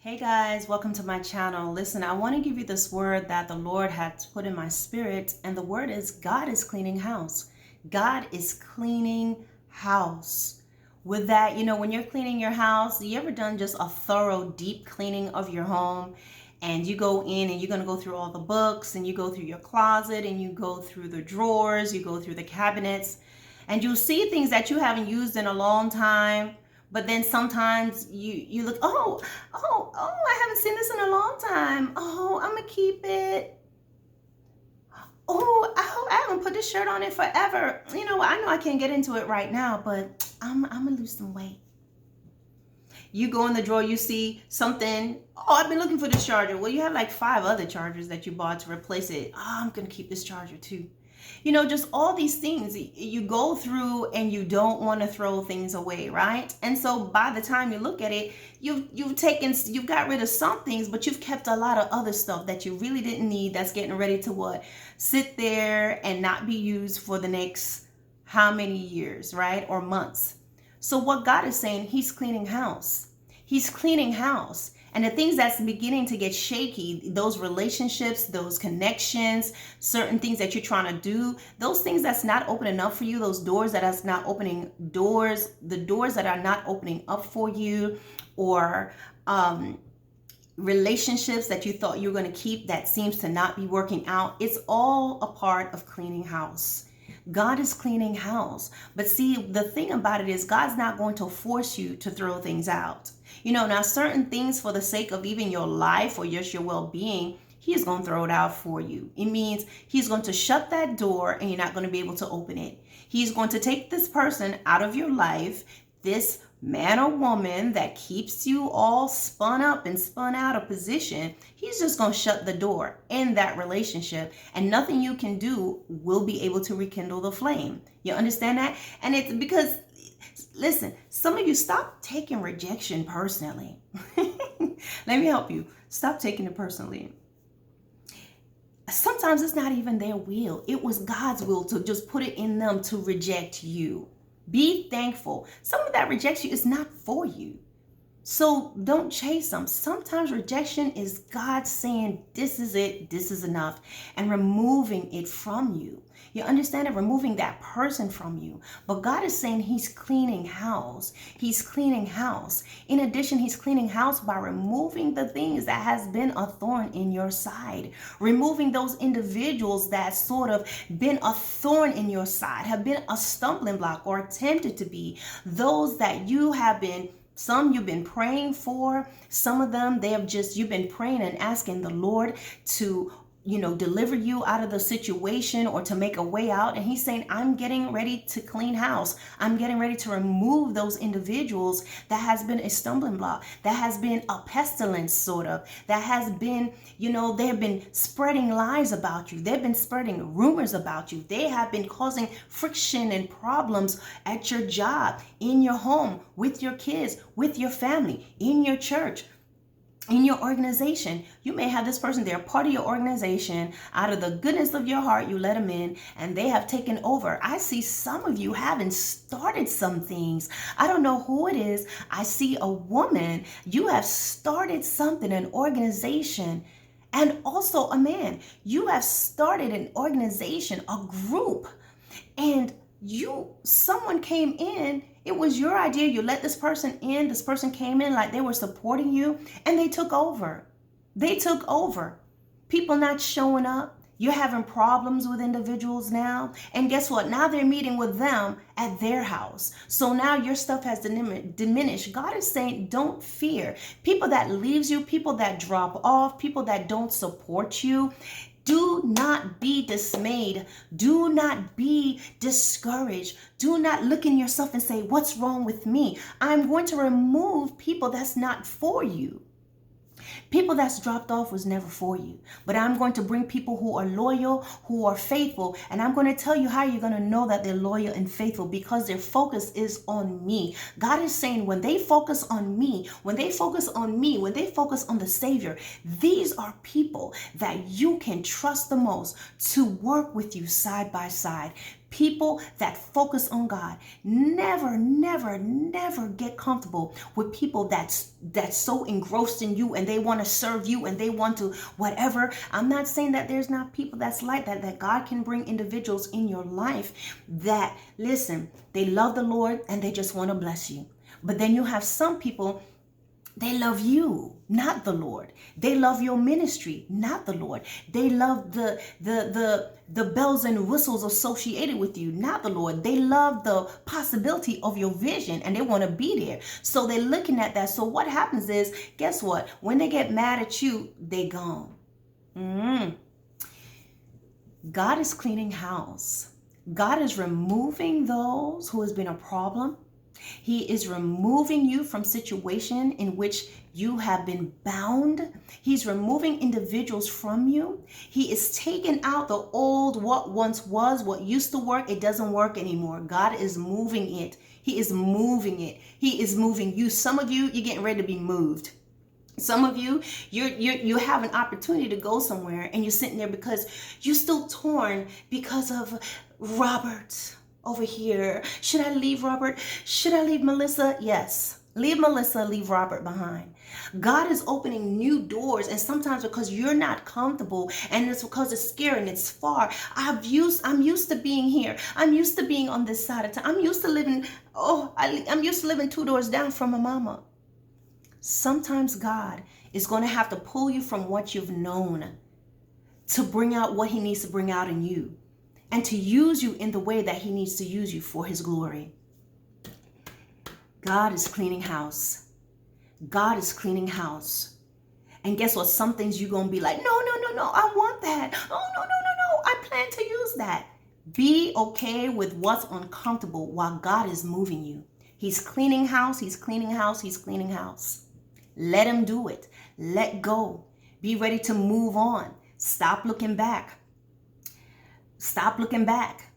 Hey guys, welcome to my channel. Listen, I want to give you this word that the Lord had put in my spirit, and the word is God is cleaning house. God is cleaning house. With that, when you're cleaning your house, you ever done just a thorough, deep cleaning of your home? And you go in and you're going to go through all the books, and you go through your closet, and you go through the drawers, you go through the cabinets, and you'll see things that you haven't used in a long time. But then sometimes you look, I haven't seen this in a long time. Oh, I'm gonna keep it. I haven't put this shirt on it forever. I know I can't get into it right now, but I'm gonna lose some weight. You go in the drawer, you see something. Oh, I've been looking for this charger. Well, you have like 5 other chargers that you bought to replace it. Oh, I'm gonna keep this charger too. Just all these things you go through, and you don't want to throw things away, right? And so by the time you look at it, you've got rid of some things, but you've kept a lot of other stuff that you really didn't need, that's getting ready to what? Sit there and not be used for the next how many years, right? Or months. So what God is saying, he's cleaning house. He's cleaning house. And the things that's beginning to get shaky, those relationships, those connections, certain things that you're trying to do, those things that's not opening up for you, those doors that are not opening doors, the doors that are not opening up for you, or relationships that you thought you were going to keep that seems to not be working out. It's all a part of cleaning house. God is cleaning house. But see, the thing about it is God's not going to force you to throw things out. Now certain things, for the sake of even your life or just your well-being, he's going to throw it out for you. It means he's going to shut that door and you're not going to be able to open it. He's going to take this person out of your life, this man or woman that keeps you all spun up and spun out of position. He's just going to shut the door in that relationship, and nothing you can do will be able to rekindle the flame. You understand that? And it's because, listen, some of you, stop taking rejection personally. Let me help you. Stop taking it personally. Sometimes it's not even their will. It was God's will to just put it in them to reject you. Be thankful. Some of that rejection is not for you. So don't chase them. Sometimes rejection is God saying, this is it, this is enough, and removing it from you. You understand it? Removing that person from you. But God is saying he's cleaning house. He's cleaning house. In addition, he's cleaning house by removing the things that has been a thorn in your side. Removing those individuals that sort of been a thorn in your side, have been a stumbling block or attempted to be. Those that you have been, some you've been praying for, some of them you've been praying and asking the Lord to deliver you out of the situation or to make a way out. And he's saying, I'm getting ready to clean house. I'm getting ready to remove those individuals that has been a stumbling block, that has been a pestilence, sort of, that has been, they have been spreading lies about you. They've been spreading rumors about you. They have been causing friction and problems at your job, in your home, with your kids, with your family, in your church, in your organization. You may have this person, they're part of your organization. Out of the goodness of your heart, you let them in, and they have taken over. I see some of you having started some things. I don't know who it is. I see a woman. You have started something, an organization, and also a man. You have started an organization, a group, and someone came in. It was your idea. You let this person in. This person came in like they were supporting you, and they took over. They took over. People not showing up. You're having problems with individuals now. And guess what? Now they're meeting with them at their house. So now your stuff has diminished. God is saying, don't fear. People that leaves you, people that drop off, people that don't support you. Do not be dismayed. Do not be discouraged. Do not look in yourself and say, what's wrong with me? I'm going to remove people that's not for you. People that's dropped off was never for you. But I'm going to bring people who are loyal, who are faithful. And I'm going to tell you how you're going to know that they're loyal and faithful, because their focus is on me. God is saying, when they focus on me, when they focus on me, when they focus on the Savior, these are people that you can trust the most to work with you side by side. People that focus on God. Never, never, never get comfortable with people that's so engrossed in you and they want to serve you and they want to whatever. I'm not saying that there's not people that's like that God can bring individuals in your life that, listen, they love the Lord and they just want to bless you. But then you have some people, they love you, not the Lord. They love your ministry, not the Lord. They love the bells and whistles associated with you, not the Lord. They love the possibility of your vision and they want to be there. So they're looking at that. So what happens is, guess what? When they get mad at you, they gone. God is cleaning house. God is removing those who has been a problem. He is removing you from situation in which you have been bound. He's removing individuals from you. He is taking out the old, what once was, what used to work. It doesn't work anymore. God is moving it. He is moving it. He is moving you. Some of you, you're getting ready to be moved. Some of you, you have an opportunity to go somewhere and you're sitting there because you're still torn because of Robert over here. Should I leave Robert? Should I leave Melissa? Yes. Leave Melissa, leave Robert behind. God is opening new doors, and sometimes because you're not comfortable and it's because it's scary and it's far. I'm used to being here. I'm used to being on this side of town. I'm used to living, I'm used to living 2 doors down from my mama. Sometimes God is going to have to pull you from what you've known to bring out what he needs to bring out in you and to use you in the way that he needs to use you for his glory. God is cleaning house. God is cleaning house. And guess what? Some things you're going to be like, no, I want that. Oh, no, I plan to use that. Be okay with what's uncomfortable while God is moving you. He's cleaning house. He's cleaning house. He's cleaning house. Let him do it. Let go. Be ready to move on. Stop looking back. Stop looking back.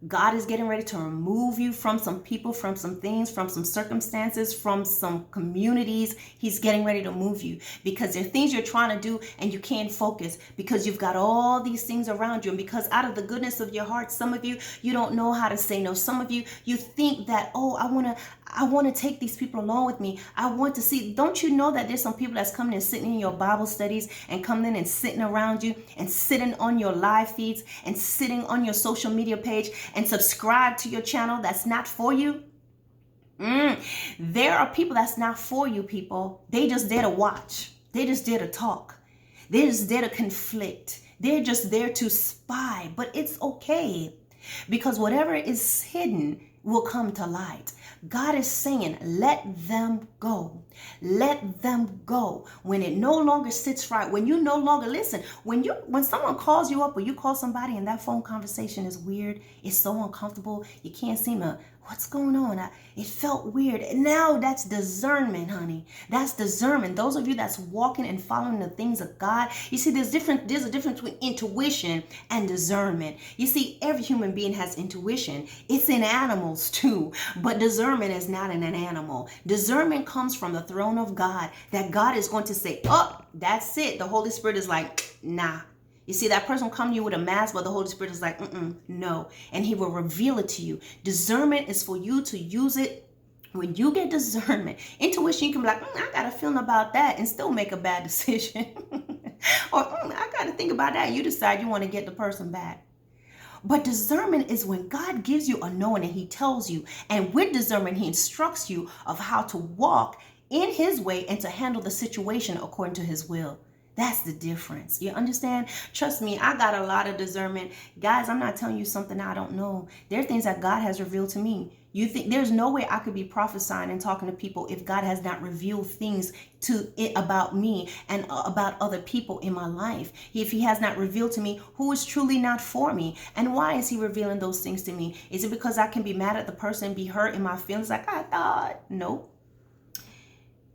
God is getting ready to remove you from some people, from some things, from some circumstances, from some communities. He's getting ready to move you because there are things you're trying to do and you can't focus because you've got all these things around you. And because out of the goodness of your heart, some of you, you don't know how to say no. Some of you, you think that, I want to take these people along with me. I want to see. Don't you know that there's some people that's coming and sitting in your Bible studies and coming in and sitting around you and sitting on your live feeds and sitting on your social media page and subscribe to your channel that's not for you? There are people that's not for you, people. They just there to watch. They just there to talk. They're just there to conflict. They're just there to spy. But it's okay because whatever is hidden will come to light. God is saying, let them go. Let them go. When it no longer sits right, when you no longer listen, when someone calls you up or you call somebody and that phone conversation is weird, it's so uncomfortable, you can't seem to, what's going on? It felt weird. Now that's discernment, honey. That's discernment. Those of you that's walking and following the things of God, you see, there's a difference between intuition and discernment. You see, every human being has intuition. It's in animals too, but discernment is not in an animal. Discernment comes from the throne of God, that God is going to say, oh, that's it. The Holy Spirit is like, nah. You see, that person will come to you with a mask, but the Holy Spirit is like, no. And he will reveal it to you. Discernment is for you to use it. When you get discernment, intuition, you can be like, I got a feeling about that and still make a bad decision. Or I got to think about that. And you decide you want to get the person back. But discernment is when God gives you a knowing and he tells you. And with discernment, he instructs you of how to walk in his way and to handle the situation according to his will. That's the difference. You understand? Trust me, I got a lot of discernment. Guys, I'm not telling you something I don't know. There are things that God has revealed to me. You think there's no way I could be prophesying and talking to people if God has not revealed things to it about me and about other people in my life. If he has not revealed to me who is truly not for me. And why is he revealing those things to me? Is it because I can be mad at the person and be hurt in my feelings like I thought? No.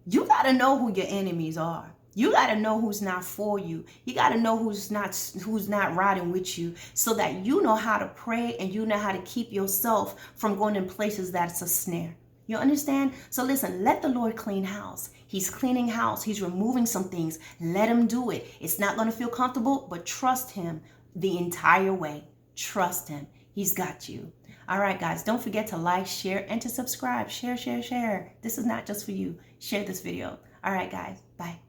You got to know who your enemies are. You got to know who's not for you. You got to know who's not riding with you so that you know how to pray and you know how to keep yourself from going in places that's a snare. You understand? So listen, let the Lord clean house. He's cleaning house. He's removing some things. Let him do it. It's not going to feel comfortable, but trust him the entire way. Trust him. He's got you. All right, guys, don't forget to like, share, and to subscribe. Share, share, share. This is not just for you. Share this video. All right, guys. Bye.